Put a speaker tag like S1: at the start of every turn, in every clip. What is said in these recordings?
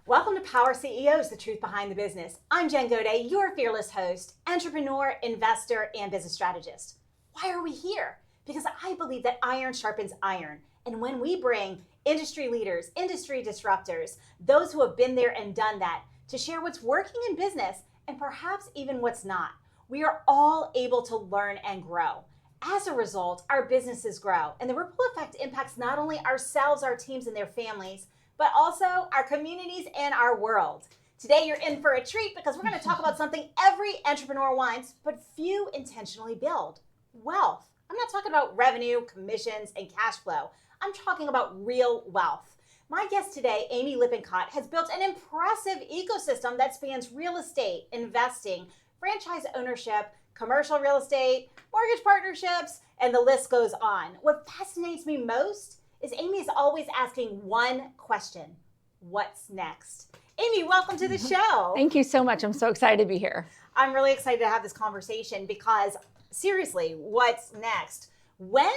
S1: Welcome to Power CEOs, the truth behind the business. I'm Jen Gaudet, your fearless host, entrepreneur, investor, and business strategist. Why are we here? Because I believe that iron sharpens iron. And when we bring industry leaders, industry disruptors, those who have been there and done that, to share what's working in business and perhaps even what's not, we are all able to learn and grow. As a result, our businesses grow, and the ripple effect impacts not only ourselves, our teams, and their families, but also our communities and our world. Today, you're in for a treat because we're going to talk about something every entrepreneur wants, but few intentionally build: wealth. I'm not talking about revenue, commissions, and cash flow. I'm talking about real wealth. My guest today, Amy Lippincott, has built an impressive ecosystem that spans real estate, investing, franchise ownership, commercial real estate, mortgage partnerships, and the list goes on. What fascinates me most is Amy is always asking one question: what's next? Amy, welcome to the show.
S2: Thank you so much. I'm so excited to be here.
S1: I'm really excited to have this conversation because, seriously, what's next? When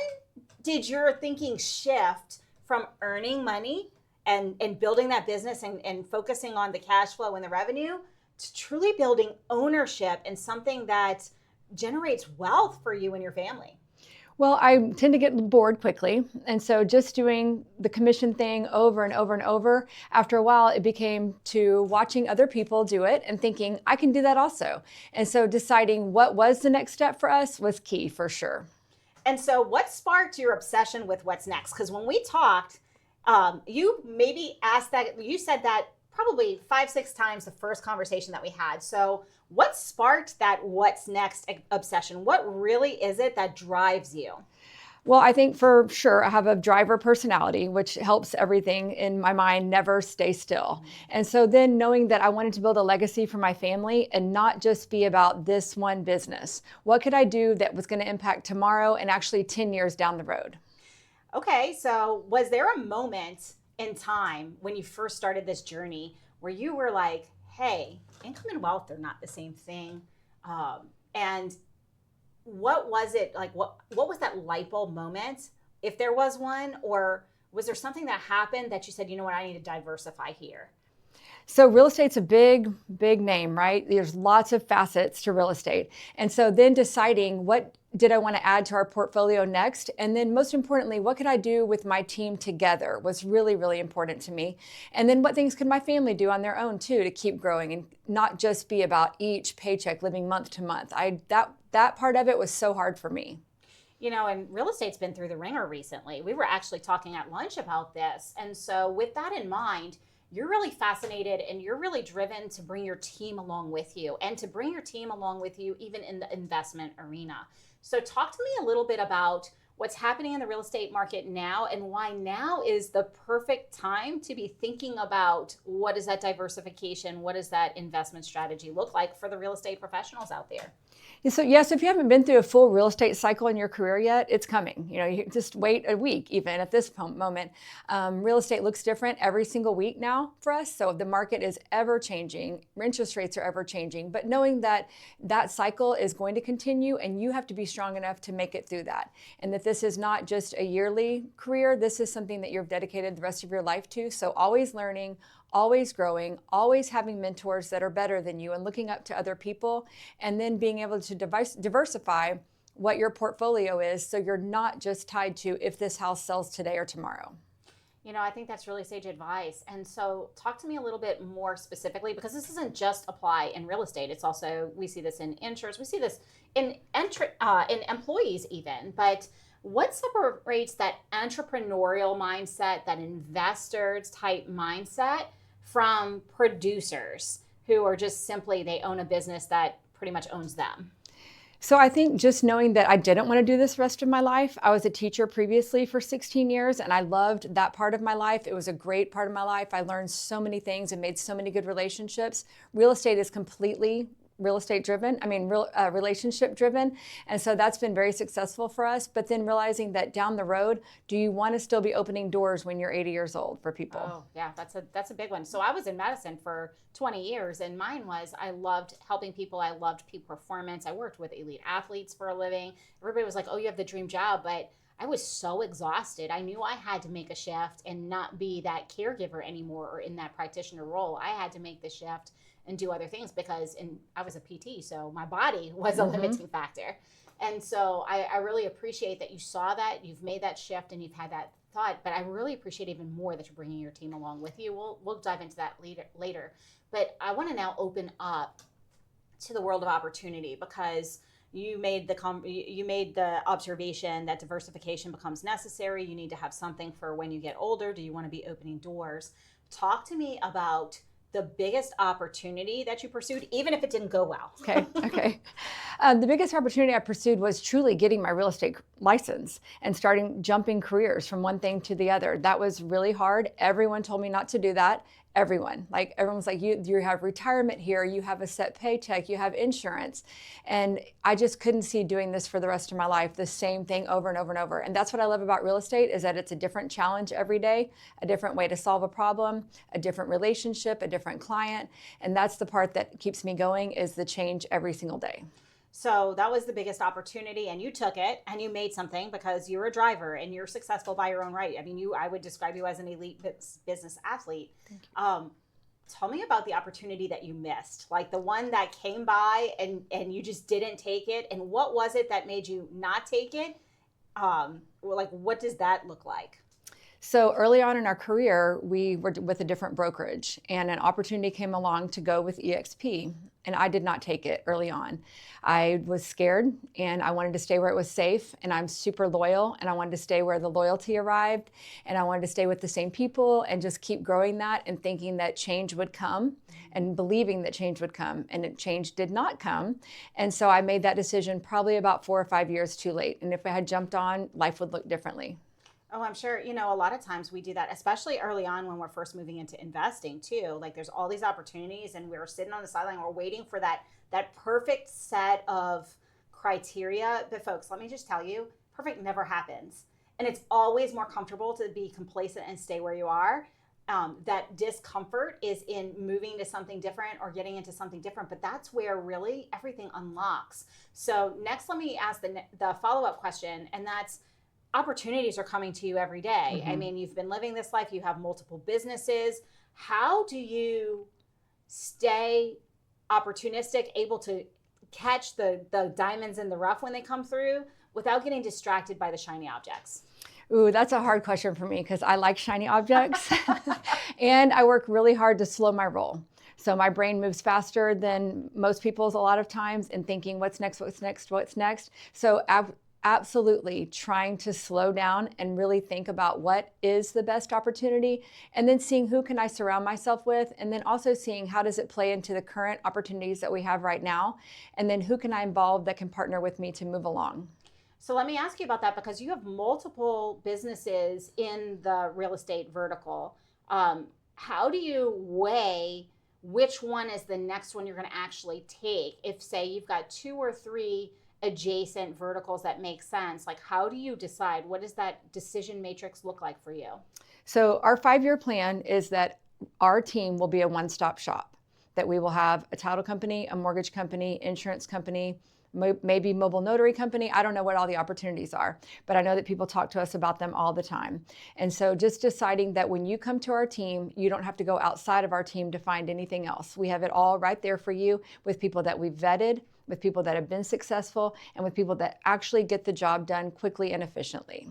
S1: did your thinking shift from earning money and building that business and focusing on the cash flow and the revenue to truly building ownership and something that generates wealth for you and your family?
S2: Well, I tend to get bored quickly. And so just doing the commission thing over and over and over, after a while, it became to watching other people do it and thinking, I can do that also. And so deciding what was the next step for us was key for sure.
S1: And so what sparked your obsession with what's next? Because when we talked, you maybe asked that, you said that probably 5-6 times the first conversation that we had. So what sparked that what's next obsession? What really is it that drives you?
S2: Well, I think for sure I have a driver personality, which helps everything in my mind never stay still. And so then knowing that I wanted to build a legacy for my family and not just be about this one business. What could I do that was going to impact tomorrow and actually 10 years down the road?
S1: Okay, so was there a moment in time when you first started this journey where you were like, hey, income and wealth are not the same thing? And what was it like? What was that light bulb moment, if there was one, or was there something that happened that you said, you know what, I need to diversify here?
S2: So real estate's a big, big name, right? There's lots of facets to real estate. And so then deciding what did I want to add to our portfolio next? And then most importantly, what could I do with my team together was really, really important to me. And then what things could my family do on their own too to keep growing and not just be about each paycheck living month to month. That part of it was so hard for me.
S1: You know, and real estate's been through the ringer recently. We were actually talking at lunch about this. And so with that in mind, you're really fascinated and you're really driven to bring your team along with you and to bring your team along with you even in the investment arena. So talk to me a little bit about what's happening in the real estate market now and why now is the perfect time to be thinking about what is that diversification, what does that investment strategy look like for the real estate professionals out there?
S2: So yes, if you haven't been through a full real estate cycle in your career yet, it's coming. You know, you just wait a week even at this moment. Real estate looks different every single week now for us. So the market is ever changing. Interest rates are ever changing. But knowing that that cycle is going to continue and you have to be strong enough to make it through that. And that this is not just a yearly career. This is something that you've dedicated the rest of your life to. So always learning, always growing, always having mentors that are better than you and looking up to other people, and then being able to diversify what your portfolio is so you're not just tied to if this house sells today or tomorrow.
S1: You know, I think that's really sage advice. And so talk to me a little bit more specifically, because this doesn't just apply in real estate. It's also, we see this in insurance, we see this in employees even, but what separates that entrepreneurial mindset, that investors type mindset from producers who are just simply, they own a business that pretty much owns them?
S2: So I think just knowing that I didn't want to do this rest of my life. I was a teacher previously for 16 years and I loved that part of my life. It was a great part of my life. I learned so many things and made so many good relationships. Real estate is completely relationship driven. And so that's been very successful for us. But then realizing that down the road, do you want to still be opening doors when you're 80 years old for people?
S1: Oh, yeah, that's a big one. So I was in medicine for 20 years and mine was, I loved helping people. I loved peak performance. I worked with elite athletes for a living. Everybody was like, oh, you have the dream job. But I was so exhausted. I knew I had to make a shift and not be that caregiver anymore or in that practitioner role. I had to make the shift and do other things because I was a PT, so my body was a limiting factor. And so I really appreciate that you saw that, you've made that shift, and you've had that thought. But I really appreciate even more that you're bringing your team along with you. We'll dive into that later. But I want to now open up to the world of opportunity, because you made the observation that diversification becomes necessary. You need to have something for when you get older. Do you want to be opening doors? Talk to me about the biggest opportunity that you pursued, even if it didn't go well.
S2: Okay. The biggest opportunity I pursued was truly getting my real estate license and jumping careers from one thing to the other. That was really hard. Everyone told me not to do that. Everyone was like, you have retirement here, you have a set paycheck, you have insurance. And I just couldn't see doing this for the rest of my life, the same thing over and over and over. And that's what I love about real estate, is that it's a different challenge every day, a different way to solve a problem, a different relationship, a different client. And that's the part that keeps me going, is the change every single day.
S1: So that was the biggest opportunity, and you took it and you made something, because you're a driver and you're successful by your own right. I mean, I would describe you as an elite business athlete. Tell me about the opportunity that you missed, like the one that came by and you just didn't take it. And what was it that made you not take it? Like, what does that look like?
S2: So early on in our career, we were with a different brokerage, and an opportunity came along to go with EXP, and I did not take it early on. I was scared, and I wanted to stay where it was safe, and I'm super loyal, and I wanted to stay where the loyalty arrived, and I wanted to stay with the same people and just keep growing that and thinking that change would come and believing that change would come, and change did not come. And so I made that decision probably about 4 or 5 years too late. And if I had jumped on, life would look differently.
S1: Oh, I'm sure, a lot of times we do that, especially early on when we're first moving into investing too. Like, there's all these opportunities and we're sitting on the sideline, we're waiting for that perfect set of criteria. But folks, let me just tell you, perfect never happens. And it's always more comfortable to be complacent and stay where you are. That discomfort is in moving to something different or getting into something different, but that's where really everything unlocks. So next, let me ask the follow-up question, and that's, opportunities are coming to you every day. I mean, you've been living this life, you have multiple businesses. How do you stay opportunistic, able to catch the diamonds in the rough when they come through without getting distracted by the shiny objects?
S2: Ooh, that's a hard question for me, because I like shiny objects and I work really hard to slow my roll. So my brain moves faster than most people's a lot of times in thinking, what's next? So absolutely trying to slow down and really think about what is the best opportunity, and then seeing who can I surround myself with, and then also seeing how does it play into the current opportunities that we have right now, and then who can I involve that can partner with me to move along.
S1: So let me ask you about that, because you have multiple businesses in the real estate vertical. How do you weigh which one is the next one you're going to actually take? If, say, you've got 2 or 3 adjacent verticals that make sense, like, how do you decide? What does that decision matrix look like for you?
S2: So our 5-year plan is that our team will be a one-stop shop, that we will have a title company, a mortgage company, insurance company, maybe mobile notary company. I don't know what all the opportunities are, but I know that people talk to us about them all the time. And so just deciding that when you come to our team, you don't have to go outside of our team to find anything else. We have it all right there for you, with people that we've vetted, with people that have been successful, and with people that actually get the job done quickly and efficiently.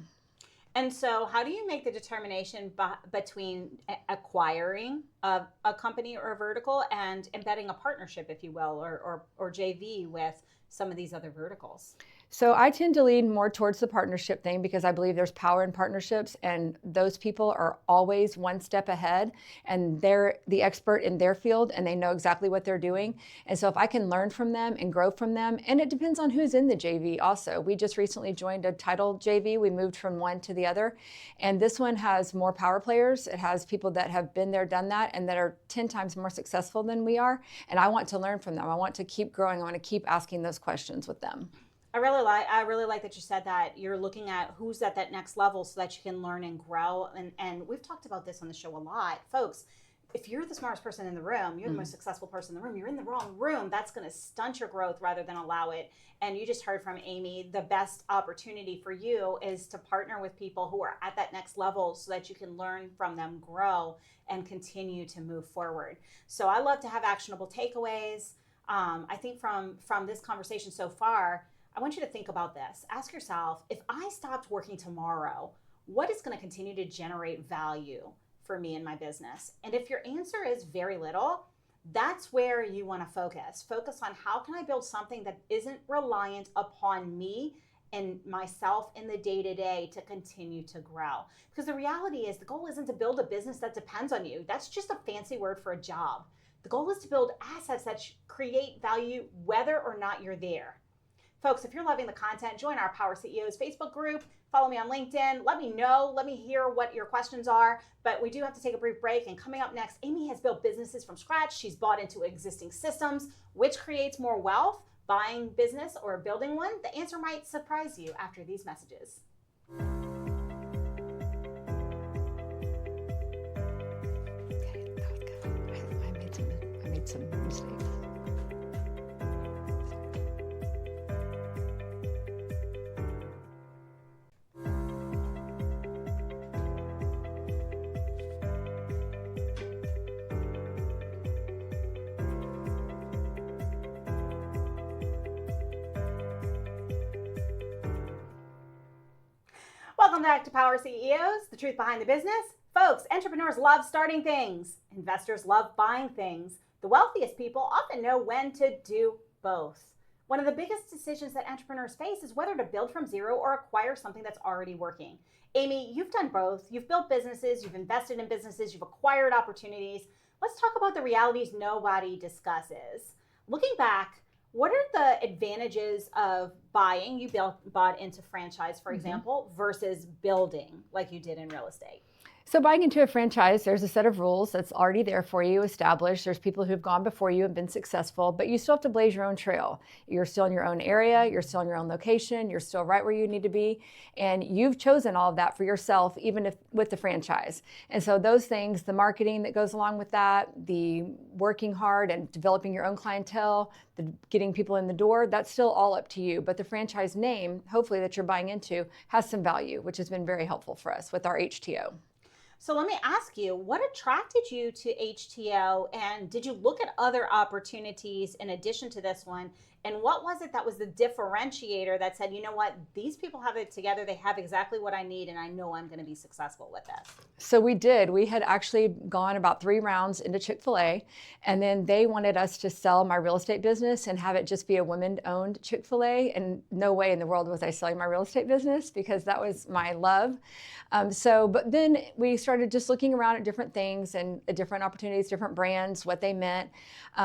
S1: And so how do you make the determination between acquiring a company or a vertical and embedding a partnership, if you will, or JV with some of these other verticals?
S2: So I tend to lean more towards the partnership thing, because I believe there's power in partnerships, and those people are always one step ahead, and they're the expert in their field and they know exactly what they're doing. And so if I can learn from them and grow from them, and it depends on who's in the JV also. We just recently joined a title JV. We moved from one to the other, and this one has more power players. It has people that have been there, done that, and that are 10 times more successful than we are. And I want to learn from them. I want to keep growing. I want to keep asking those questions with them.
S1: I really like that you said that you're looking at who's at that next level so that you can learn and grow. And we've talked about this on the show a lot. Folks, if you're the smartest person in the room, you're the most successful person in the room, you're in the wrong room, that's going to stunt your growth rather than allow it. And you just heard from Amy, the best opportunity for you is to partner with people who are at that next level so that you can learn from them, grow, and continue to move forward. So I love to have actionable takeaways. I think from this conversation so far, I want you to think about this. Ask yourself, if I stopped working tomorrow, what is going to continue to generate value for me in my business? And if your answer is very little, that's where you want to focus. Focus on how can I build something that isn't reliant upon me and myself in the day-to-day to continue to grow. Because the reality is the goal isn't to build a business that depends on you. That's just a fancy word for a job. The goal is to build assets that create value whether or not you're there. Folks, if you're loving the content, join our Power CEOs Facebook group. Follow me on LinkedIn. Let me know. Let me hear what your questions are. But we do have to take a brief break. And coming up next, Amy has built businesses from scratch. She's bought into existing systems. Which creates more wealth, buying business or building one? The answer might surprise you after these messages.
S2: Okay, that was good. I made some mistakes.
S1: Welcome back to Power CEOs, the truth behind the business. Folks, entrepreneurs love starting things. Investors love buying things. The wealthiest people often know when to do both. One of the biggest decisions that entrepreneurs face is whether to build from zero or acquire something that's already working. Amy, you've done both. You've built businesses, you've invested in businesses, you've acquired opportunities. Let's talk about the realities nobody discusses. Looking back, what are the advantages of buying? You bought into franchise, for example, versus building like you did in real estate.
S2: So buying into a franchise, there's a set of rules that's already there for you, established. There's people who've gone before you and been successful, but you still have to blaze your own trail. You're still in your own area, you're still in your own location, you're still right where you need to be, and you've chosen all of that for yourself, even if with the franchise. And so those things, the marketing that goes along with that, the working hard and developing your own clientele, the getting people in the door, that's still all up to you. But the franchise name, hopefully that you're buying into, has some value, which has been very helpful for us with our HTO.
S1: So let me ask you, what attracted you to HTO, and did you look at other opportunities in addition to this one? And what was it that was the differentiator that said, you know what, these people have it together, they have exactly what I need, and I know I'm going to be successful with this?
S2: So we did. We had actually gone about 3 rounds into Chick-fil-A, and then they wanted us to sell my real estate business and have it just be a women-owned Chick-fil-A. And no way in the world was I selling my real estate business because that was my love. But then we started just looking around at different things and different opportunities, different brands, what they meant.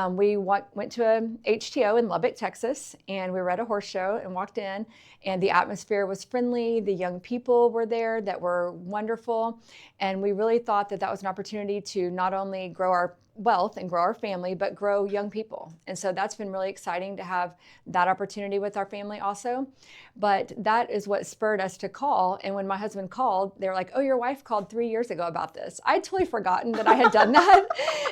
S2: We went to a HTO in Lubbock, Texas, and we were at a horse show and walked in, and the atmosphere was friendly. The young people were there that were wonderful. And we really thought that that was an opportunity to not only grow our wealth and grow our family, but grow young people. And so that's been really exciting to have that opportunity with our family also. But that is what spurred us to call. And when my husband called, they were like, oh, your wife called 3 years ago about this. I'd totally forgotten that I had done that.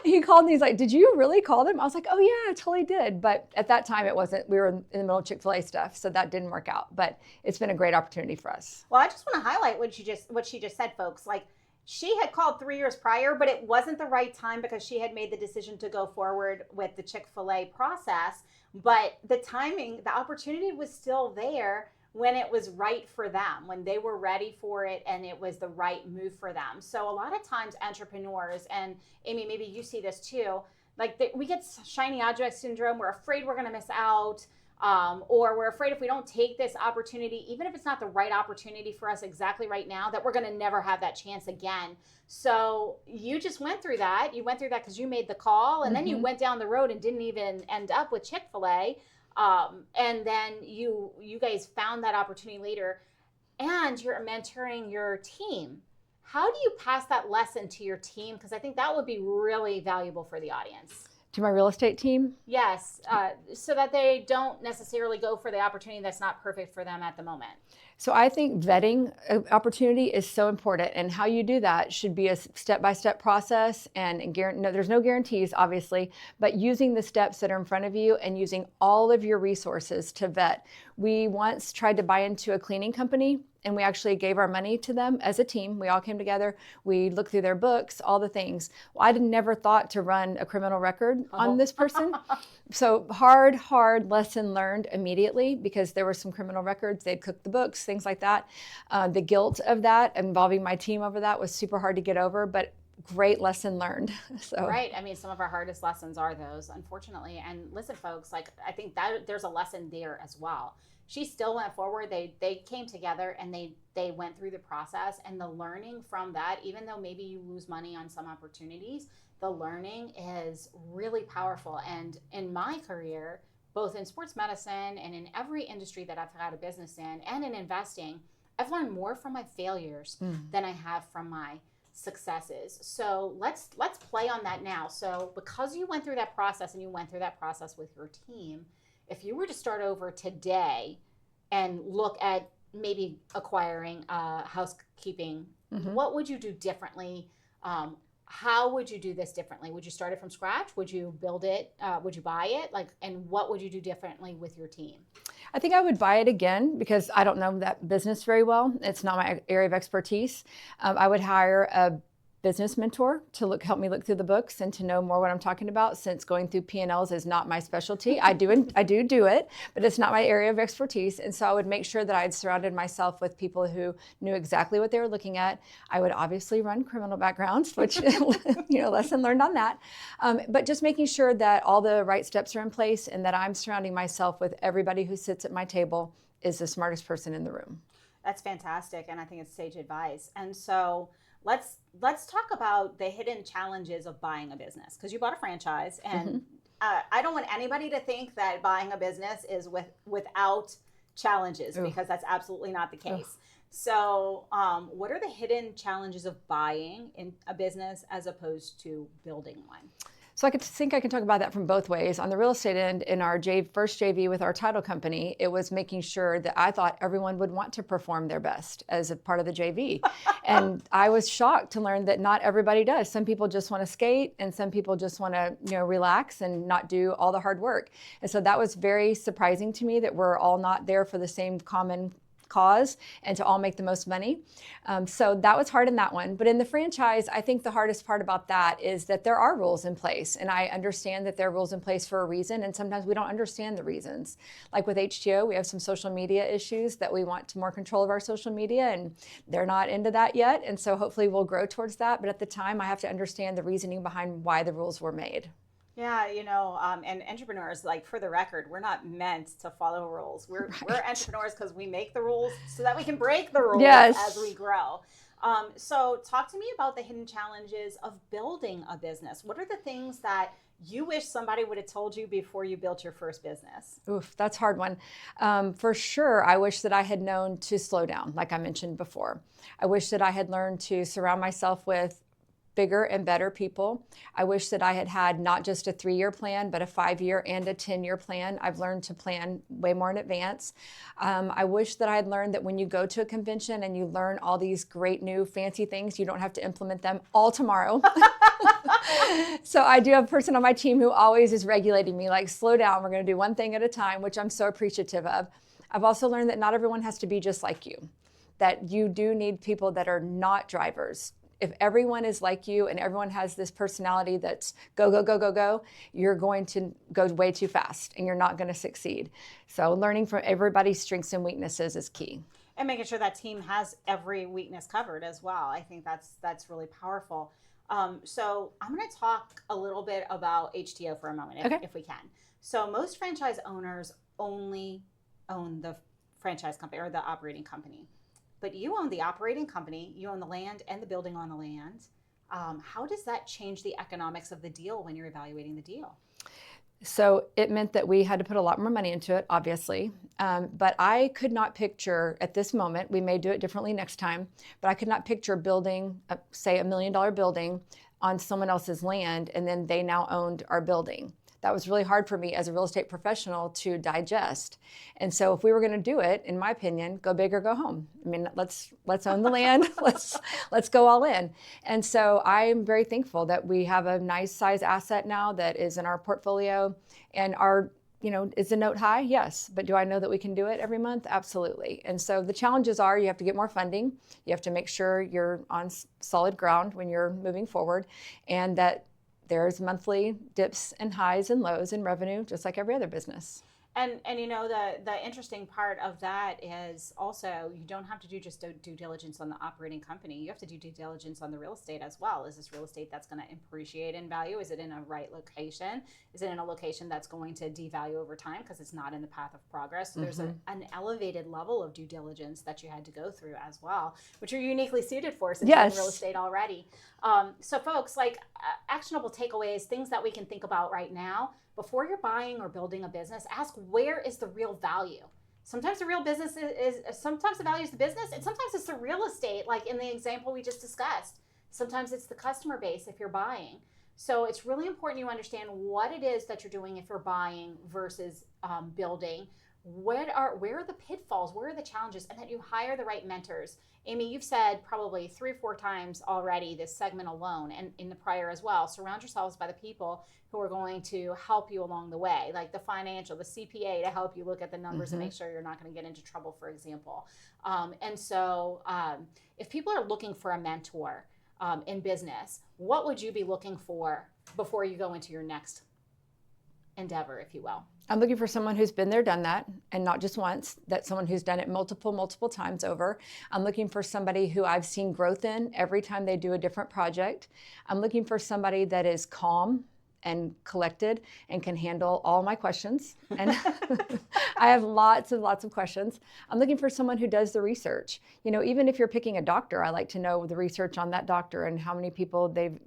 S2: He called and he's like, did you really call them? I was like, oh yeah, I totally did. But at that time it wasn't, we were in the middle of Chick-fil-A stuff. So that didn't work out, but it's been a great opportunity for us.
S1: Well, I just want to highlight what she just said, folks. Like, she had called 3 years prior, but it wasn't the right time because she had made the decision to go forward with the Chick-fil-A process. But the timing, the opportunity was still there when it was right for them, when they were ready for it and it was the right move for them. So a lot of times entrepreneurs, and Amy, maybe you see this too, like we get shiny object syndrome. We're afraid we're going to miss out. Or we're afraid if we don't take this opportunity, even if it's not the right opportunity for us exactly right now, that we're going to never have that chance again. So you just went through that. You went through that because you made the call, and then you went down the road and didn't even end up with Chick-fil-A. And then you guys found that opportunity later, and you're mentoring your team. How do you pass that lesson to your team? Because I think that would be really valuable for the audience.
S2: To my real estate team?
S1: Yes, so that they don't necessarily go for the opportunity that's not perfect for them at the moment.
S2: So I think vetting an opportunity is so important, and how you do that should be a step-by-step process. And no, there's no guarantees, obviously, but using the steps that are in front of you and using all of your resources to vet. We once tried to buy into a cleaning company, and we actually gave our money to them as a team. We all came together. We looked through their books, all the things. Well, I never thought to run a criminal record on this person. So hard lesson learned immediately, because there were some criminal records. They'd cooked the books, things like that. The guilt of that, involving my team over that, was super hard to get over, but great lesson learned. So
S1: Right. I mean, some of our hardest lessons are those, unfortunately. And listen, folks, like, I think that there's a lesson there as well. She still went forward. They came together and they went through the process, and the learning from that, even though maybe you lose money on some opportunities, the learning is really powerful. And in my career, both in sports medicine and in every industry that I've had a business in, and in investing, I've learned more from my failures than I have from my successes. So let's play on that now. So because you went through that process, and you went through that process with your team, if you were to start over today and look at maybe acquiring housekeeping, what would you do differently? How would you do this differently? Would you start it from scratch? Would you build it? Would you buy it? And what would you do differently with your team?
S2: I think I would buy it again, because I don't know that business very well. It's not my area of expertise. I would hire a business mentor to help me look through the books and to know more what I'm talking about, since going through P&Ls is not my specialty. I do it, but it's not my area of expertise. And so I would make sure that I had surrounded myself with people who knew exactly what they were looking at. I would obviously run criminal backgrounds, which, lesson learned on that. But just making sure that all the right steps are in place, and that I'm surrounding myself with everybody who sits at my table is the smartest person in the room.
S1: That's fantastic. And I think it's sage advice. And so let's talk about the hidden challenges of buying a business, because you bought a franchise, and I don't want anybody to think that buying a business is without challenges, because that's absolutely not the case. So what are the hidden challenges of buying in a business as opposed to building one?
S2: So I think I can talk about that from both ways. On the real estate end, in our first JV with our title company, it was making sure that I thought everyone would want to perform their best as a part of the JV. And I was shocked to learn that not everybody does. Some people just want to skate, and some people just want to, relax and not do all the hard work. And so that was very surprising to me, that we're all not there for the same common cause and to all make the most money. So that was hard in that one. But in the franchise, I think the hardest part about that is that there are rules in place. And I understand that there are rules in place for a reason. And sometimes we don't understand the reasons. Like with HTO, we have some social media issues that we want more control of our social media, and they're not into that yet. And so hopefully we'll grow towards that. But at the time, I have to understand the reasoning behind why the rules were made.
S1: Yeah, and entrepreneurs, like, for the record, we're not meant to follow rules. We're entrepreneurs because we make the rules so that we can break the rules as we grow. So talk to me about the hidden challenges of building a business. What are the things that you wish somebody would have told you before you built your first business?
S2: Oof, that's a hard one. For sure, I wish that I had known to slow down, like I mentioned before. I wish that I had learned to surround myself with bigger and better people. I wish that I had had not just a 3-year plan, but a 5-year and a 10-year plan. I've learned to plan way more in advance. I wish that I had learned that when you go to a convention and you learn all these great new fancy things, you don't have to implement them all tomorrow. So I do have a person on my team who always is regulating me, like, slow down, we're going to do one thing at a time, which I'm so appreciative of. I've also learned that not everyone has to be just like you, that you do need people that are not drivers. If everyone is like you and everyone has this personality that's go, go, go, go, go, you're going to go way too fast and you're not going to succeed. So learning from everybody's strengths and weaknesses is key.
S1: And making sure that team has every weakness covered as well. I think that's really powerful. So I'm going to talk a little bit about HTO for a moment, if we can. So most franchise owners only own the franchise company or the operating company. But you own the operating company, you own the land and the building on the land. How does that change the economics of the deal when you're evaluating the deal?
S2: So it meant that we had to put a lot more money into it, obviously. But I could not picture at this moment, we may do it differently next time, but I could not picture building, say, $1 million building on someone else's land, and then they now owned our building. That was really hard for me as a real estate professional to digest. And so if we were going to do it, in my opinion, go big or go home. I mean, let's own the land. let's go all in. And so I'm very thankful that we have a nice size asset now that is in our portfolio, and is the note high? Yes. But do I know that we can do it every month? Absolutely. And so the challenges are, you have to get more funding. You have to make sure you're on solid ground when you're moving forward, and that there's monthly dips and highs and lows in revenue, just like every other business.
S1: And the interesting part of that is also, you don't have to do just due diligence on the operating company. You have to do due diligence on the real estate as well. Is this real estate that's going to appreciate in value? Is it in a right location? Is it in a location that's going to devalue over time because it's not in the path of progress? So there's an elevated level of due diligence that you had to go through as well, which you're uniquely suited for since you're in real estate already. So folks, actionable takeaways, things that we can think about right now. Before you're buying or building a business, ask, where is the real value? Sometimes the real business sometimes the value is the business, and sometimes it's the real estate, like in the example we just discussed. Sometimes it's the customer base if you're buying. So it's really important you understand what it is that you're doing if you're buying versus building. Where are the pitfalls? Where are the challenges? And that you hire the right mentors. Amy, you've said probably 3 or 4 times already this segment alone, and in the prior as well. Surround yourselves by the people who are going to help you along the way, like the financial, the CPA to help you look at the numbers and make sure you're not going to get into trouble, for example. And so if people are looking for a mentor in business, what would you be looking for before you go into your next endeavor, if you will?
S2: I'm looking for someone who's been there, done that, and not just once, that's someone who's done it multiple times over. I'm looking for somebody who I've seen growth in every time they do a different project. I'm looking for somebody that is calm and collected and can handle all my questions. And I have lots of questions. I'm looking for someone who does the research. Even if you're picking a doctor, I like to know the research on that doctor and how many people they've,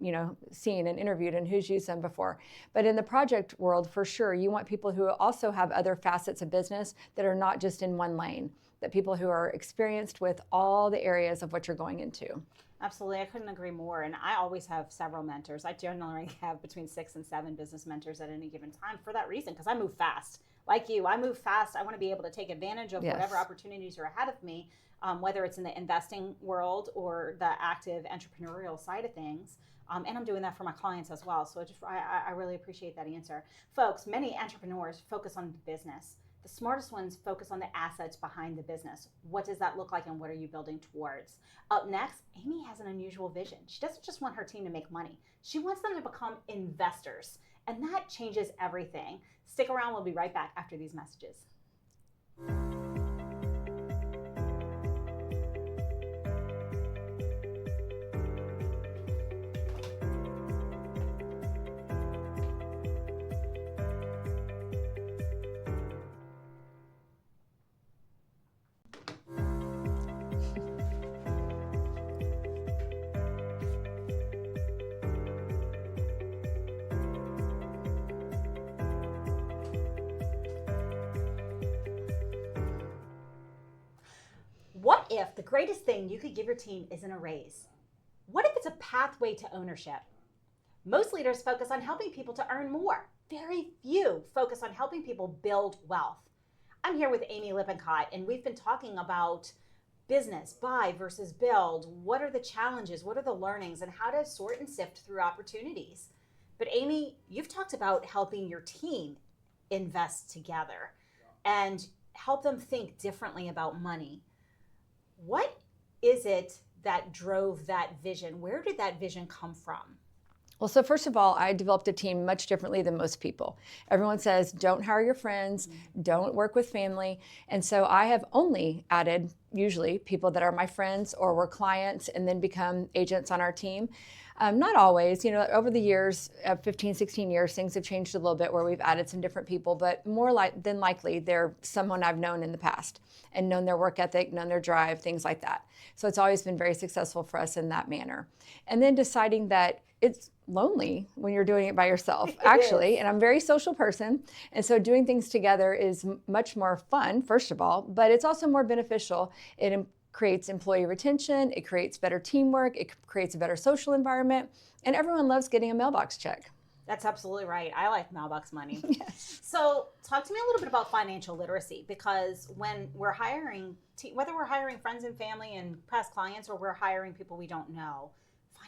S2: seen and interviewed and who's used them before. But in the project world, for sure, you want people who also have other facets of business that are not just in one lane, that people who are experienced with all the areas of what you're going into.
S1: Absolutely. I couldn't agree more. And I always have several mentors. I generally have between 6 and 7 business mentors at any given time for that reason, because I move fast. Like you, I move fast. I want to be able to take advantage of whatever opportunities are ahead of me, whether it's in the investing world or the active entrepreneurial side of things. And I'm doing that for my clients as well. So I really appreciate that answer. Folks, many entrepreneurs focus on business. The smartest ones focus on the assets behind the business. What does that look like, and what are you building towards? Up next, Amy has an unusual vision. She doesn't just want her team to make money. She wants them to become investors, and that changes everything. Stick around. We'll be right back after these messages. What if the greatest thing you could give your team isn't a raise? What if it's a pathway to ownership? Most leaders focus on helping people to earn more. Very few focus on helping people build wealth. I'm here with Amy Lippincott, and we've been talking about business, buy versus build. What are the challenges? What are the learnings? And how to sort and sift through opportunities. But Amy, you've talked about helping your team invest together and help them think differently about money. What is it that drove that vision? Where did that vision come from?
S2: Well, so first of all, I developed a team much differently than most people. Everyone says, don't hire your friends, don't work with family. And so I have only added, usually, people that are my friends or were clients and then become agents on our team. Not always, over the years, 15, 16 years, things have changed a little bit where we've added some different people, but more than likely, they're someone I've known in the past and known their work ethic, known their drive, things like that. So it's always been very successful for us in that manner. And then deciding that it's lonely when you're doing it by yourself, actually. And I'm a very social person. And so doing things together is much more fun, first of all, but it's also more beneficial. It creates employee retention, it creates better teamwork, it creates a better social environment, and everyone loves getting a mailbox check.
S1: That's absolutely right. I like mailbox money.
S2: Yes.
S1: So talk to me a little bit about financial literacy, because when we're hiring, whether we're hiring friends and family and past clients, or we're hiring people we don't know,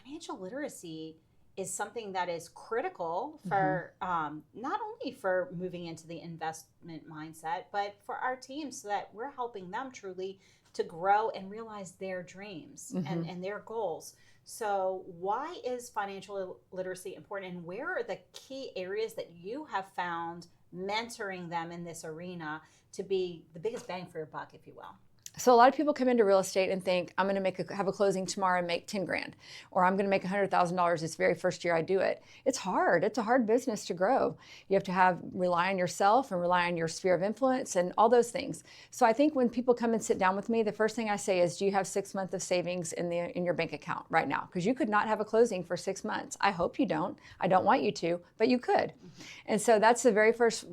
S1: financial literacy is something that is critical for not only for moving into the investment mindset, but for our teams, so that we're helping them truly to grow and realize their dreams and their goals. So why is financial literacy important, and where are the key areas that you have found mentoring them in this arena to be the biggest bang for your buck, if you will?
S2: So a lot of people come into real estate and think, I'm going to have a closing tomorrow and make 10 grand, or I'm going to make $100,000 this very first year I do it. It's hard. It's a hard business to grow. You have to rely on yourself and rely on your sphere of influence and all those things. So I think when people come and sit down with me, the first thing I say is, do you have 6 months of savings in your bank account right now? Because you could not have a closing for 6 months. I hope you don't. I don't want you to, but you could. And so that's the very first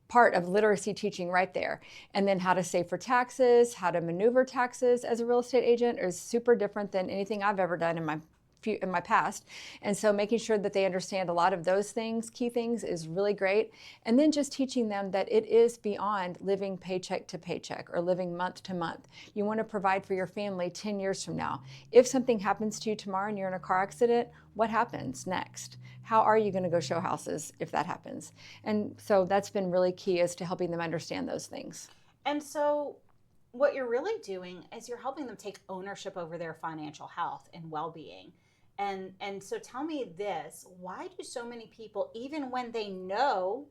S2: part of literacy teaching right there. And then how to save for taxes, how to maneuver taxes as a real estate agent is super different than anything I've ever done in my past. And so making sure that they understand a lot of those things, key things, is really great. And then just teaching them that it is beyond living paycheck to paycheck or living month to month. You want to provide for your family 10 years from now. If something happens to you tomorrow and you're in a car accident, what happens next? How are you going to go show houses if that happens? And so that's been really key, is to helping them understand those things.
S1: And so what you're really doing is you're helping them take ownership over their financial health and well-being. And so tell me this, why do so many people, even when they know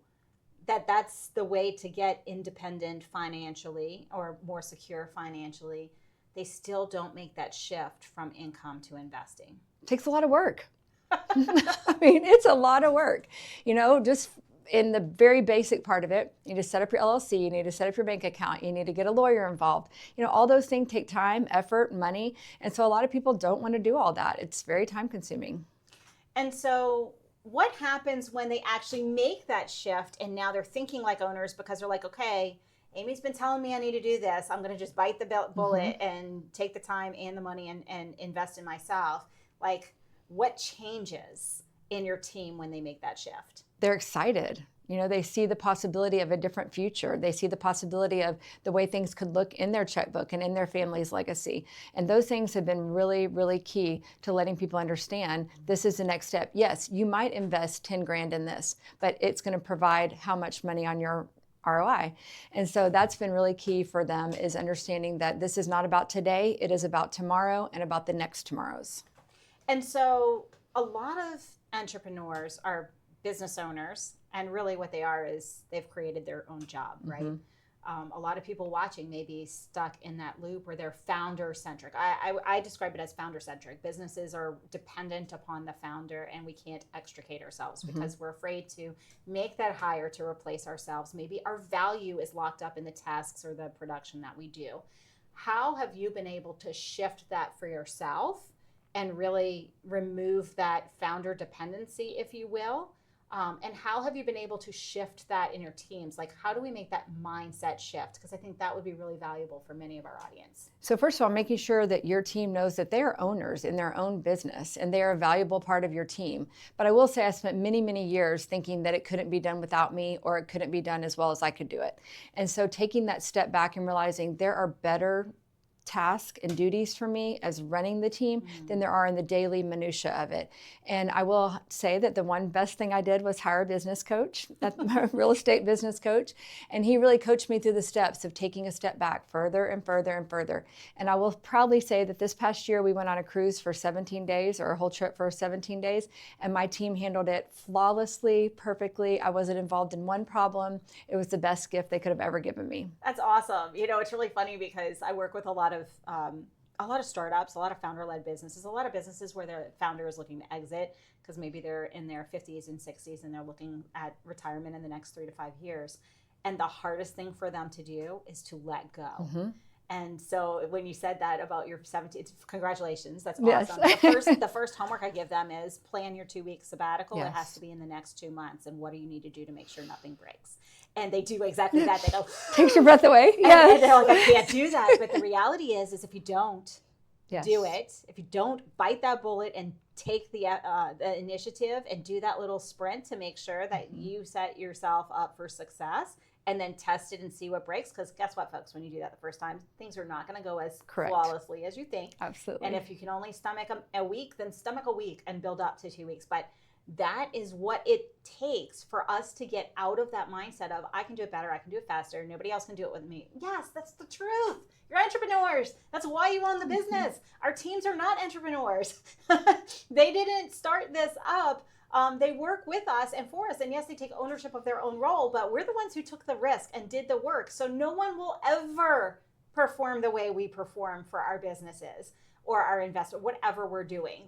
S1: that that's the way to get independent financially or more secure financially, they still don't make that shift from income to investing?
S2: It takes a lot of work. I mean, it's a lot of work, just in the very basic part of it. You need to set up your LLC, you need to set up your bank account, you need to get a lawyer involved. All those things take time, effort, money. And so a lot of people don't want to do all that. It's very time consuming.
S1: And so what happens when they actually make that shift and now they're thinking like owners, because they're like, okay, Amy's been telling me I need to do this. I'm going to just bite the bullet and take the time and the money and invest in myself. Like, what changes in your team when they make that shift?
S2: They're excited. They see the possibility of a different future. They see the possibility of the way things could look in their checkbook and in their family's legacy. And those things have been really, really key to letting people understand this is the next step. Yes, you might invest 10 grand in this, but it's going to provide how much money on your ROI. And so that's been really key for them, is understanding that this is not about today, it is about tomorrow and about the next tomorrows.
S1: And so a lot of entrepreneurs are business owners, and really what they are is they've created their own job, right? A lot of people watching may be stuck in that loop where they're founder-centric. I describe it as founder-centric. Businesses are dependent upon the founder, and we can't extricate ourselves because we're afraid to make that hire to replace ourselves. Maybe our value is locked up in the tasks or the production that we do. How have you been able to shift that for yourself and really remove that founder dependency, if you will? And how have you been able to shift that in your teams? Like, how do we make that mindset shift? Because I think that would be really valuable for many of our audience.
S2: So first of all, making sure that your team knows that they are owners in their own business and they are a valuable part of your team. But I will say I spent many, many years thinking that it couldn't be done without me, or it couldn't be done as well as I could do it. And so taking that step back and realizing there are better tasks and duties for me as running the team than there are in the daily minutia of it. And I will say that the one best thing I did was hire a business coach, a real estate business coach. And he really coached me through the steps of taking a step back further and further and further. And I will proudly say that this past year we went on a cruise for 17 days, or a whole trip for 17 days. And my team handled it flawlessly, perfectly. I wasn't involved in one problem. It was the best gift they could have ever given me.
S1: That's awesome. It's really funny because I work with a lot of startups, a lot of founder-led businesses, a lot of businesses where their founder is looking to exit because maybe they're in their 50s and 60s and they're looking at retirement in the next 3 to 5 years. And the hardest thing for them to do is to let go. And so when you said that about your 17, congratulations, that's
S2: Yes.
S1: awesome. The first homework I give them is plan your 2-week sabbatical.
S2: Yes.
S1: It has to be in the next 2 months. And what do you need to do to make sure nothing breaks? And they do exactly that. They go,
S2: takes your breath away. Yes.
S1: And they're like, I can't do that. But the reality is if you don't
S2: Yes.
S1: do it, if you don't bite that bullet and take the initiative and do that little sprint to make sure that you set yourself up for success, and then test it and see what breaks. Because guess what, folks, when you do that the first time, things are not going to go as
S2: Correct.
S1: flawlessly as you think.
S2: Absolutely.
S1: And if you can only stomach a week, then stomach a week and build up to 2 weeks. But that is what it takes for us to get out of that mindset of, I can do it better, I can do it faster, nobody else can do it with me. Yes, that's the truth. You're entrepreneurs. That's why you own the business. Our teams are not entrepreneurs. They didn't start this up. They work with us and for us. And yes, they take ownership of their own role, but we're the ones who took the risk and did the work. So no one will ever perform the way we perform for our businesses or our investor, whatever we're doing.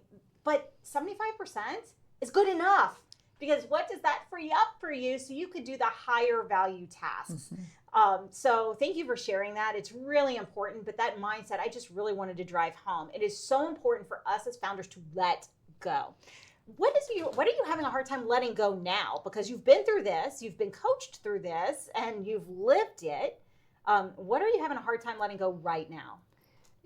S1: But 75% is good enough, because what does that free up for you so you could do the higher value tasks? So thank you for sharing that. It's really important. But that mindset, I just really wanted to drive home. It is so important for us as founders to let go. What are you having a hard time letting go now? Because you've been through this, you've been coached through this, and you've lived it. What are you having a hard time letting go right now?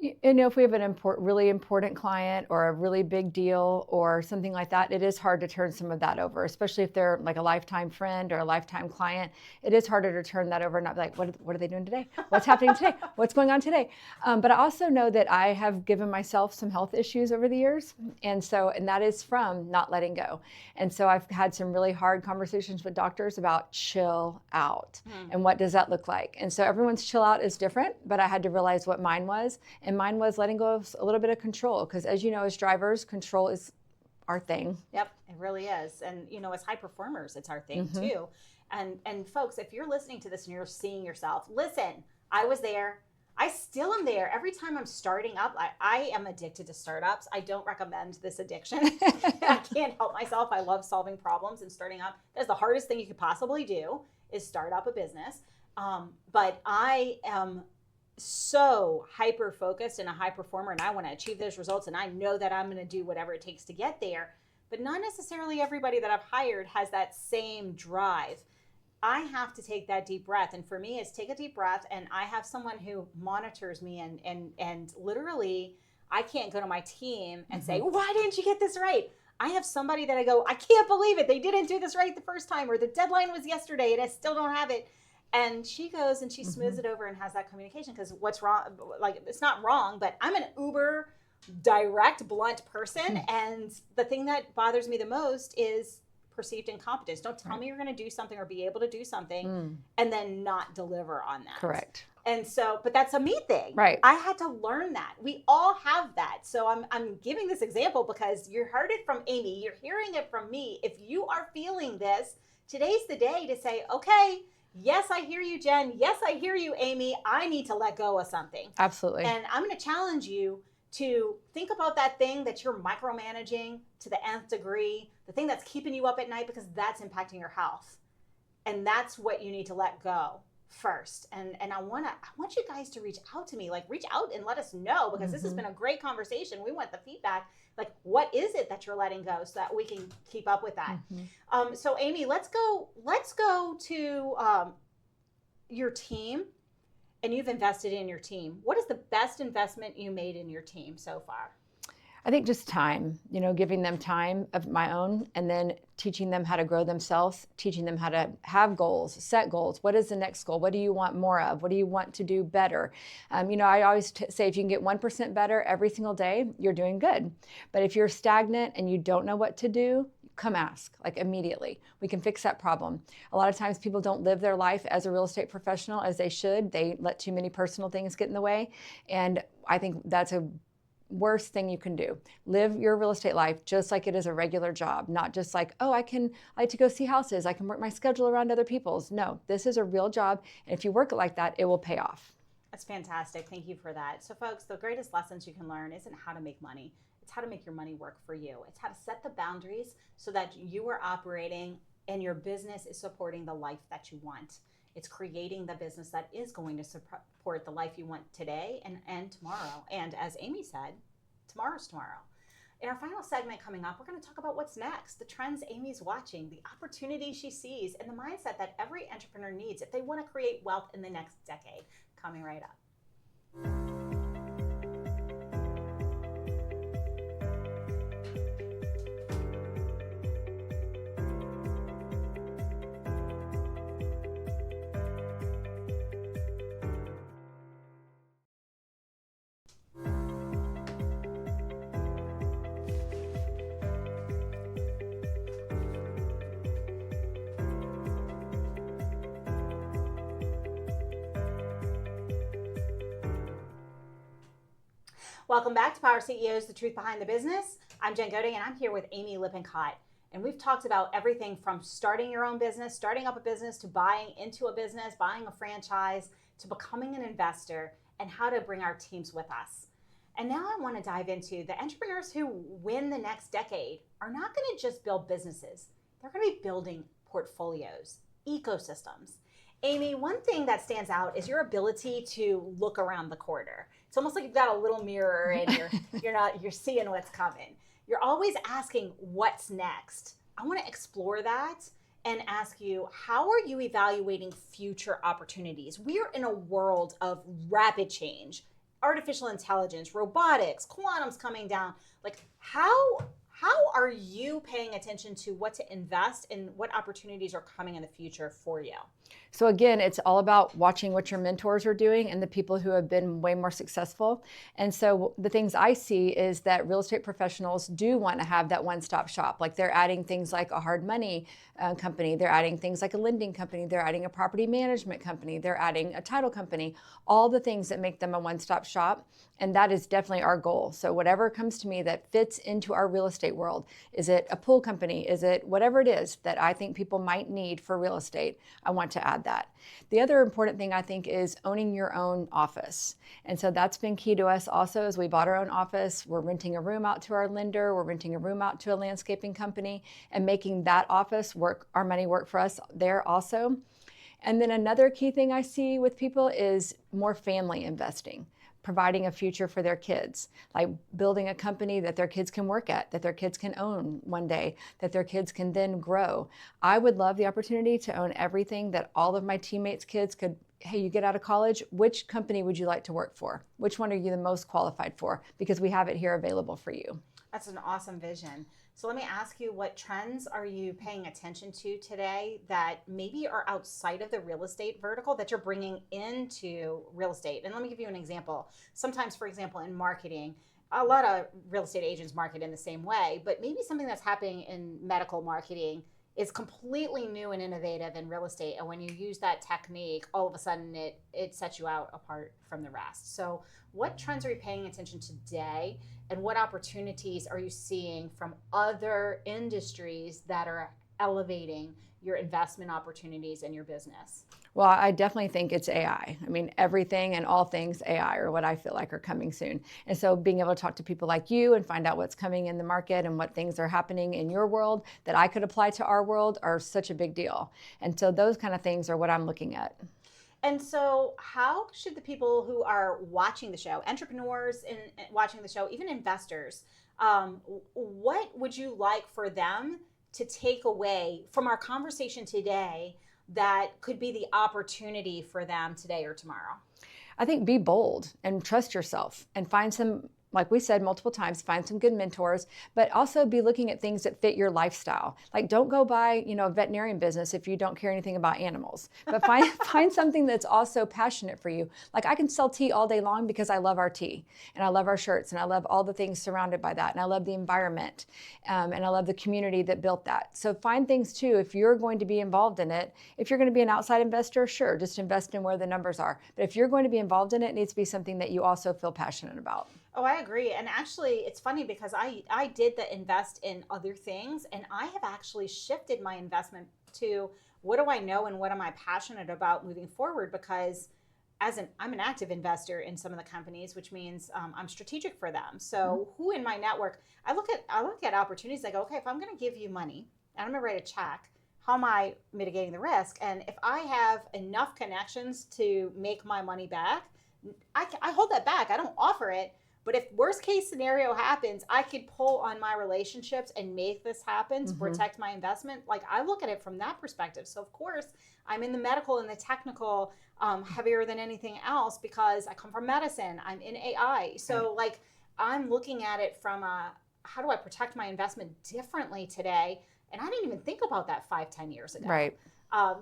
S2: You know, if we have an really important client or a really big deal or something like that, it is hard to turn some of that over, especially if they're like a lifetime friend or a lifetime client. It is harder to turn that over and not be like, what are they doing today? What's happening today? What's going on today? But I also know that I have given myself some health issues over the years. And that is from not letting go. And so I've had some really hard conversations with doctors about chill out. And what does that look like? And so everyone's chill out is different, but I had to realize what mine was. And mine was letting go of a little bit of control, because as you know, as drivers, control is our thing.
S1: Yep, it really is. And you know, as high performers, it's our thing too. And folks, if you're listening to this and you're seeing yourself, listen, I was there. I still am there. Every time I'm starting up, I am addicted to startups. I don't recommend this addiction. I can't help myself. I love solving problems and starting up. That's the hardest thing you could possibly do, is start up a business. But I am so hyper focused and a high performer, and I want to achieve those results, and I know that I'm going to do whatever it takes to get there. But not necessarily everybody that I've hired has that same drive. I have to take that deep breath, and for me, it's take a deep breath, and I have someone who monitors me, and literally, I can't go to my team and say, why didn't you get this right? I have somebody that I go, I can't believe it. They didn't do this right the first time, or the deadline was yesterday and I still don't have it. And she goes and she smooths it over and has that communication, because what's wrong, like, it's not wrong, but I'm an uber direct, blunt person. And the thing that bothers me the most is perceived incompetence. Don't tell me you're going to do something or be able to do something and then not deliver on that.
S2: Correct.
S1: And so, but that's a me thing.
S2: Right.
S1: I had to learn that. We all have that. So I'm giving this example because you heard it from Amy. You're hearing it from me. If you are feeling this, today's the day to say, okay, yes, I hear you, Jen. Yes, I hear you, Amy. I need to let go of something.
S2: Absolutely.
S1: And I'm going to challenge you to think about that thing that you're micromanaging to the nth degree, the thing that's keeping you up at night, because that's impacting your health. And that's what you need to let go first. And I want you guys to reach out to me, like reach out and let us know, because this has been a great conversation. We want the feedback. Like, what is it that you're letting go so that we can keep up with that? So Amy, let's go to your team, and you've invested in your team. What is the best investment you made in your team so far?
S2: I think just time, giving them time of my own, and then teaching them how to grow themselves, teaching them how to have goals, set goals. What is the next goal? What do you want more of? What do you want to do better? I always say if you can get 1% better every single day, you're doing good. But if you're stagnant and you don't know what to do, come ask, like immediately. We can fix that problem. A lot of times people don't live their life as a real estate professional as they should. They let too many personal things get in the way. And I think that's a worst thing you can do. Live your real estate life just like it is a regular job, not just like, oh, I like to go see houses. I can work my schedule around other people's. No, this is a real job. And if you work it like that, it will pay off.
S1: That's fantastic. Thank you for that. So folks, the greatest lessons you can learn isn't how to make money. It's how to make your money work for you. It's how to set the boundaries so that you are operating and your business is supporting the life that you want. It's creating the business that is going to support the life you want today and tomorrow. And as Amy said, tomorrow's tomorrow. In our final segment coming up, we're going to talk about what's next, the trends Amy's watching, the opportunities she sees, and the mindset that every entrepreneur needs if they want to create wealth in the next decade. Coming right up. Welcome back to Power CEOs, the truth behind the business. I'm Jen Gaudet, and I'm here with Amy Lippincott. And we've talked about everything from starting your own business, starting up a business, to buying into a business, buying a franchise, to becoming an investor, and how to bring our teams with us. And now I want to dive into the entrepreneurs who win the next decade are not going to just build businesses. They're going to be building portfolios, ecosystems. Amy, one thing that stands out is your ability to look around the corner. It's almost like you've got a little mirror and you're seeing what's coming. You're always asking what's next. I want to explore that and ask you, how are you evaluating future opportunities? We're in a world of rapid change, artificial intelligence, robotics, quantum's coming down. Like how are you paying attention to what to invest in, what opportunities are coming in the future for you?
S2: So again, it's all about watching what your mentors are doing and the people who have been way more successful. And so the things I see is that real estate professionals do want to have that one-stop shop. Like they're adding things like a hard money company, they're adding things like a lending company, they're adding a property management company, they're adding a title company, all the things that make them a one-stop shop. And that is definitely our goal. So whatever comes to me that fits into our real estate world, is it a pool company? Is it whatever it is that I think people might need for real estate? I want to add that. The other important thing I think is owning your own office. And so that's been key to us also as we bought our own office. We're renting a room out to our lender. We're renting a room out to a landscaping company and making that office work, our money work for us there also. And then another key thing I see with people is more family investing, providing a future for their kids, like building a company that their kids can work at, that their kids can own one day, that their kids can then grow. I would love the opportunity to own everything that all of my teammates' kids could. Hey, you get out of college, which company would you like to work for? Which one are you the most qualified for? Because we have it here available for you.
S1: That's an awesome vision. So let me ask you, what trends are you paying attention to today that maybe are outside of the real estate vertical that you're bringing into real estate? And let me give you an example. Sometimes, for example, in marketing, a lot of real estate agents market in the same way, but maybe something that's happening in medical marketing is completely new and innovative in real estate. And when you use that technique, all of a sudden it sets you out apart from the rest. So what trends are you paying attention to today? And what opportunities are you seeing from other industries that are elevating your investment opportunities in your business?
S2: Well, I definitely think it's AI. I mean, everything and all things AI are what I feel like are coming soon. And so being able to talk to people like you and find out what's coming in the market and what things are happening in your world that I could apply to our world are such a big deal. And so those kind of things are what I'm looking at.
S1: And so how should the people who are watching the show, entrepreneurs in watching the show, even investors, what would you like for them to take away from our conversation today that could be the opportunity for them today or tomorrow?
S2: I think be bold and trust yourself and find some, like we said multiple times, find some good mentors, but also be looking at things that fit your lifestyle. Like don't go buy, a veterinarian business if you don't care anything about animals, but find something that's also passionate for you. Like I can sell tea all day long because I love our tea and I love our shirts and I love all the things surrounded by that. And I love the environment and I love the community that built that. So find things too, if you're going to be involved in it. If you're going to be an outside investor, sure, just invest in where the numbers are. But if you're going to be involved in it, it needs to be something that you also feel passionate about.
S1: Oh, I agree. And actually, it's funny because I did the invest in other things, and I have actually shifted my investment to what do I know and what am I passionate about moving forward, because I'm an active investor in some of the companies, which means I'm strategic for them. So who in my network, I look at opportunities, I go, okay, if I'm going to give you money and I'm going to write a check, how am I mitigating the risk? And if I have enough connections to make my money back, I hold that back. I don't offer it. But if worst case scenario happens, I could pull on my relationships and make this happen to protect my investment. Like, I look at it from that perspective. So of course, I'm in the medical and the technical heavier than anything else because I come from medicine. I'm in AI. So like, I'm looking at it from how do I protect my investment differently today? And I didn't even think about that 5-10 years ago.
S2: Right.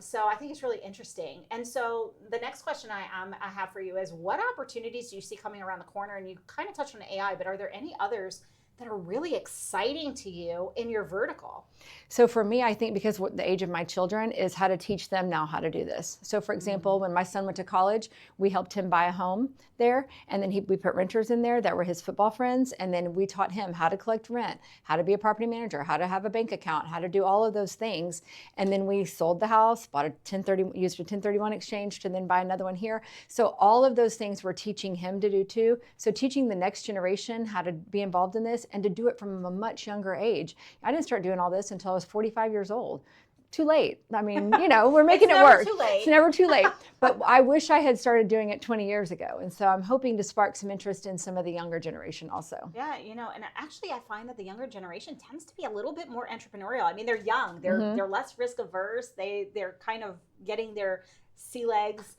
S1: So I think it's really interesting. And so the next question I have for you is, what opportunities do you see coming around the corner? And you kind of touched on AI, but are there any others that are really exciting to you in your vertical?
S2: So for me, I think because the age of my children is how to teach them now how to do this. So for example, when my son went to college, we helped him buy a home there, and then we put renters in there that were his football friends, and then we taught him how to collect rent, how to be a property manager, how to have a bank account, how to do all of those things. And then we sold the house, bought used a 1031 exchange to then buy another one here. So all of those things we're teaching him to do too. So teaching the next generation how to be involved in this and to do it from a much younger age. I didn't start doing all this until I was 45 years old. Too late. I mean, we're making it work. It's never too late. But I wish I had started doing it 20 years ago. And so I'm hoping to spark some interest in some of the younger generation also.
S1: Yeah, and actually I find that the younger generation tends to be a little bit more entrepreneurial. I mean, they're young. They're less risk averse. They're kind of getting their sea legs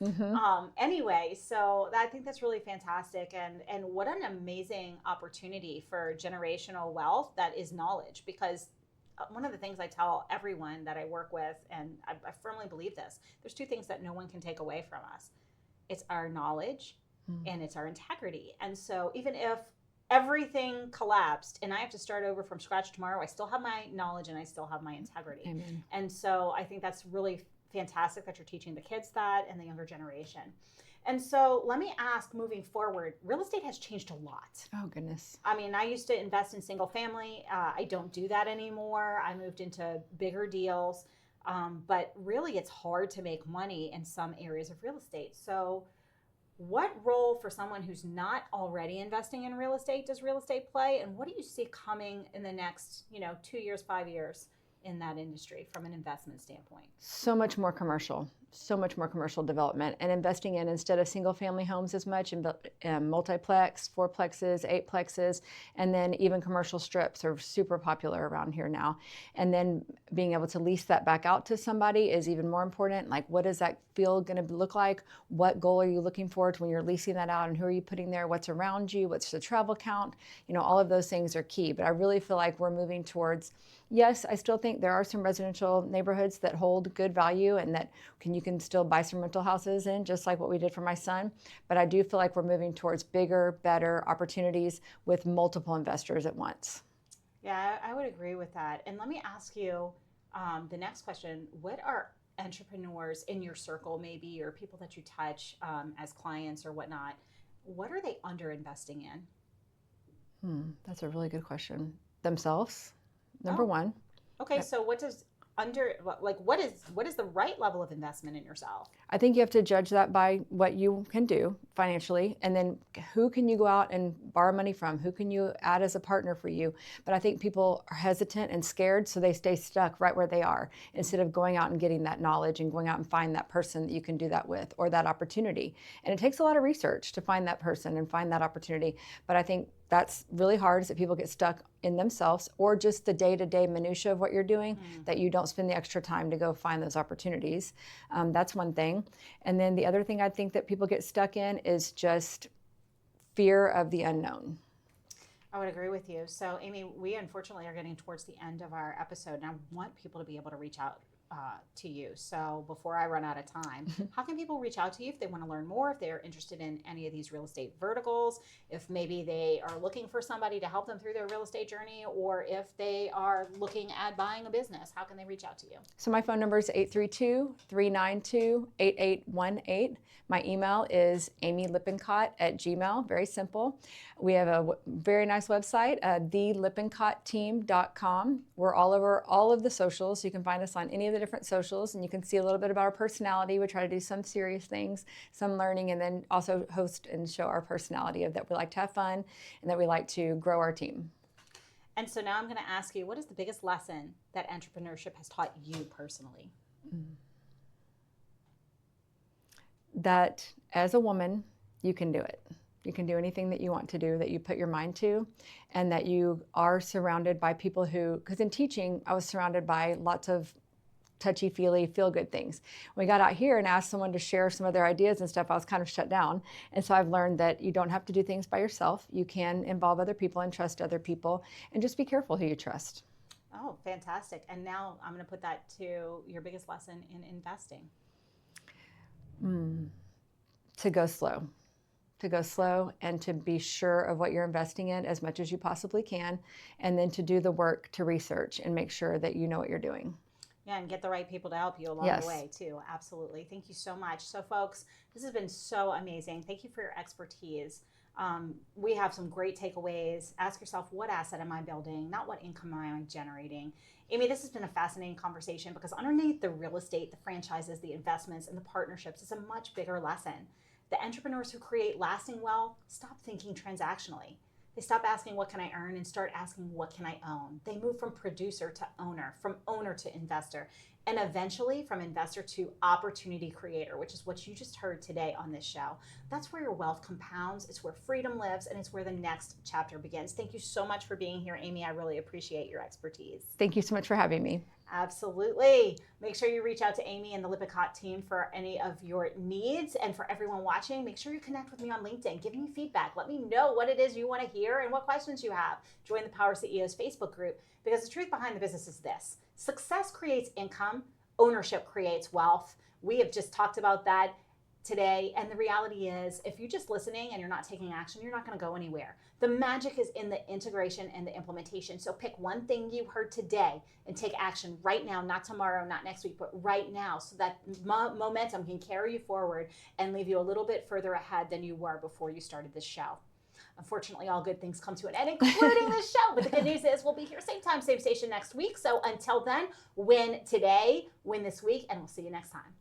S1: anyway. So I think that's really fantastic. And what an amazing opportunity for generational wealth that is knowledge, because one of the things I tell everyone that I work with, and I firmly believe this, there's two things that no one can take away from us. It's our knowledge and it's our integrity. And so even if everything collapsed and I have to start over from scratch tomorrow, I still have my knowledge and I still have my integrity.
S2: Amen.
S1: And so I think that's really fantastic that you're teaching the kids that and the younger generation. And so let me ask, moving forward, real estate has changed a lot.
S2: Oh, goodness.
S1: I mean, I used to invest in single family. I don't do that anymore. I moved into bigger deals. But really, it's hard to make money in some areas of real estate. So what role for someone who's not already investing in real estate does real estate play? And what do you see coming in the next, 2 years, 5 years in that industry from an investment standpoint?
S2: So much more commercial development, and investing in, instead of single family homes as much, and multiplex, fourplexes, eightplexes, and then even commercial strips are super popular around here now. And then being able to lease that back out to somebody is even more important. Like, what is that field going to look like? What goal are you looking for when you're leasing that out, and who are you putting there? What's around you? What's the travel count? All of those things are key. But I really feel like we're moving towards, yes, I still think there are some residential neighborhoods that hold good value and that you can still buy some rental houses in, just like what we did for my son. But I do feel like we're moving towards bigger, better opportunities with multiple investors at once.
S1: Yeah, I would agree with that. And let me ask you the next question. What are entrepreneurs in your circle, maybe, or people that you touch as clients or whatnot, what are they under investing in?
S2: That's a really good question. Themselves, number one.
S1: Okay, so what is the right level of investment in yourself?
S2: I think you have to judge that by what you can do financially, and then who can you go out and borrow money from? Who can you add as a partner for you? But I think people are hesitant and scared, so they stay stuck right where they are instead of going out and getting that knowledge and going out and find that person that you can do that with, or that opportunity. And it takes a lot of research to find that person and find that opportunity. But I think that's really hard, is that people get stuck in themselves or just the day-to-day minutia of what you're doing, that you don't spend the extra time to go find those opportunities. That's one thing. And then the other thing I think that people get stuck in is just fear of the unknown.
S1: I would agree with you. So, Amy, we unfortunately are getting towards the end of our episode, and I want people to be able to reach out to you. So before I run out of time, how can people reach out to you if they want to learn more, if they're interested in any of these real estate verticals, if maybe they are looking for somebody to help them through their real estate journey, or if they are looking at buying a business? How can they reach out to you?
S2: So my phone number is 832-392-8818. My email is amylippincott@gmail. Very simple. We have a very nice website, thelippincott.team.com. We're all over all of the socials. You can find us on any of the different socials, and you can see a little bit about our personality. We try to do some serious things, some learning, and then also host and show our personality of that we like to have fun and that we like to grow our team.
S1: And so now I'm going to ask you, what is the biggest lesson that entrepreneurship has taught you personally?
S2: That as a woman, you can do it. You can do anything that you want to do, that you put your mind to, and that you are surrounded by people who, because in teaching, I was surrounded by lots of touchy-feely, feel-good things. When we got out here and asked someone to share some of their ideas and stuff, I was kind of shut down. And so I've learned that you don't have to do things by yourself. You can involve other people and trust other people, and just be careful who you trust.
S1: Oh, fantastic. And now I'm going to put that to your biggest lesson in investing.
S2: To go slow. To go slow and to be sure of what you're investing in as much as you possibly can, and then to do the work to research and make sure that you know what you're doing.
S1: Yeah, and get the right people to help you along the way too. Absolutely. Thank you so much. So folks, this has been so amazing. Thank you for your expertise. We have some great takeaways. Ask yourself, what asset am I building? Not what income am I generating? Amy, this has been a fascinating conversation because underneath the real estate, the franchises, the investments, and the partnerships is a much bigger lesson. The entrepreneurs who create lasting wealth stop thinking transactionally. They stop asking, what can I earn, and start asking, what can I own? They move from producer to owner, from owner to investor, and eventually from investor to opportunity creator, which is what you just heard today on this show. That's where your wealth compounds. It's where freedom lives, and it's where the next chapter begins. Thank you so much for being here, Amy. I really appreciate your expertise.
S2: Thank you so much for having me.
S1: Absolutely. Make sure you reach out to Amy and the Lippincott team for any of your needs. And for everyone watching, make sure you connect with me on LinkedIn. Give me feedback. Let me know what it is you want to hear and what questions you have. Join the Power CEOs Facebook group, because the truth behind the business is this: success creates income, ownership creates wealth. We have just talked about that today. And the reality is, if you're just listening and you're not taking action, you're not going to go anywhere. The magic is in the integration and the implementation. So pick one thing you heard today and take action right now, not tomorrow, not next week, but right now, so that momentum can carry you forward and leave you a little bit further ahead than you were before you started this show. Unfortunately, all good things come to an end, including this show. But the good news is we'll be here same time, same station next week. So until then, win today, win this week, and we'll see you next time.